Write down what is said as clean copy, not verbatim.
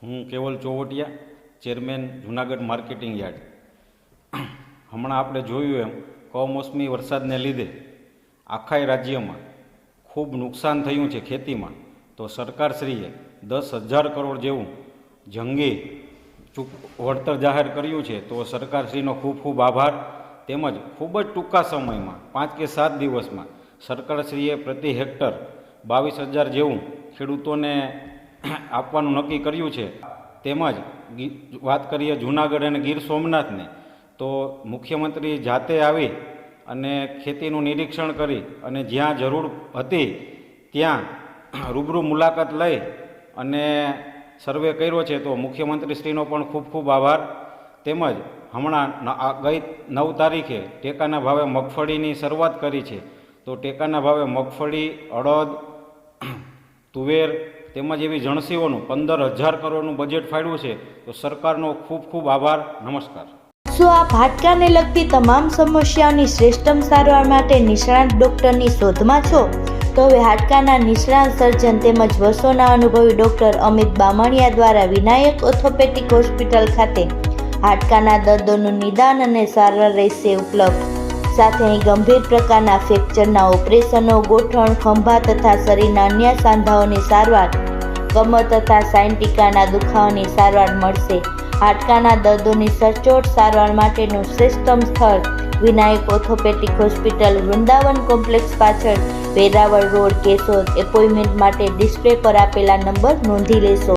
હું કેવલ Chovatiya, chairman Junagadh marketing yard. હમણાં આપણે જોયું એમ કમોસમી વરસાદને લીધે આખા રાજ્યમાં ખૂબ નુકસાન થયું છે ખેતીમાં. તો સરકારશ્રીએ 10,000 કરોડ જેવું જંગી વળતર જાહેર કર્યું છે. તો સરકારશ્રીનો ખૂબ ખૂબ આભાર. તેમજ ખૂબ જ ટૂંકા સમયમાં 5 કે 7 દિવસમાં સરકારશ્રીએ પ્રતિ હેક્ટર 22,000 જેવું ખેડૂતોને આપવાનું નક્કી કર્યું છે. તેમજ વાત કરીએ જૂનાગઢ અને ગીર સોમનાથને, તો મુખ્યમંત્રી જાતે આવી અને ખેતીનું નિરીક્ષણ કરી અને જ્યાં જરૂર હતી ત્યાં રૂબરૂ મુલાકાત લઈ અને સર્વે કર્યો છે. તો મુખ્યમંત્રીશ્રીનો પણ ખૂબ ખૂબ આભાર. તેમજ હમણાં ગઈ 9 તારીખે ટેકાના ભાવે મગફળીની શરૂઆત કરી છે. તો ટેકાના ભાવે મગફળી, અડદ, તુવેર તેમજ એવી જણસીઓનું 15,000 કરોડનું બજેટ ફાળવ્યું છે. તો સરકારનો ખૂબ ખૂબ આભાર. નમસ્કાર. શું આપ હાડકાને લગતી તમામ સમસ્યાઓની શ્રેષ્ઠતમ સારવાર માટે નિષ્ણાત ડૉક્ટરની શોધમાં છો? તો હવે હાડકાના નિષ્ણાત સર્જન તેમજ વર્ષોના અનુભવી ડૉક્ટર અમિત બામણિયા દ્વારા વિનાયક ઓર્થોપેડિક હોસ્પિટલ ખાતે હાડકાના દર્દોનું નિદાન અને સારવાર રહેશે ઉપલબ્ધ. સાથે અહીં ગંભીર પ્રકારના ફ્રેક્ચરના ઓપરેશનો, ગોઠણ, ખંભા તથા શરીરના અન્ય સાંધાઓની સારવાર, કમર તથા સાયન્ટિકાના દુખાવાની સારવાર મળશે. હાડકાના દર્દોની સચોટ સારવાર માટેનું શ્રેષ્ઠતમ સ્થળ Vinayak orthopaedic hospital, Vrindavan complex પાછળ, વેરાવળ રોડ, કેશોદ. એપોઇન્ટમેન્ટ માટે ડિસ્પ્લે પર આપેલા નંબર નોંધી લેશો.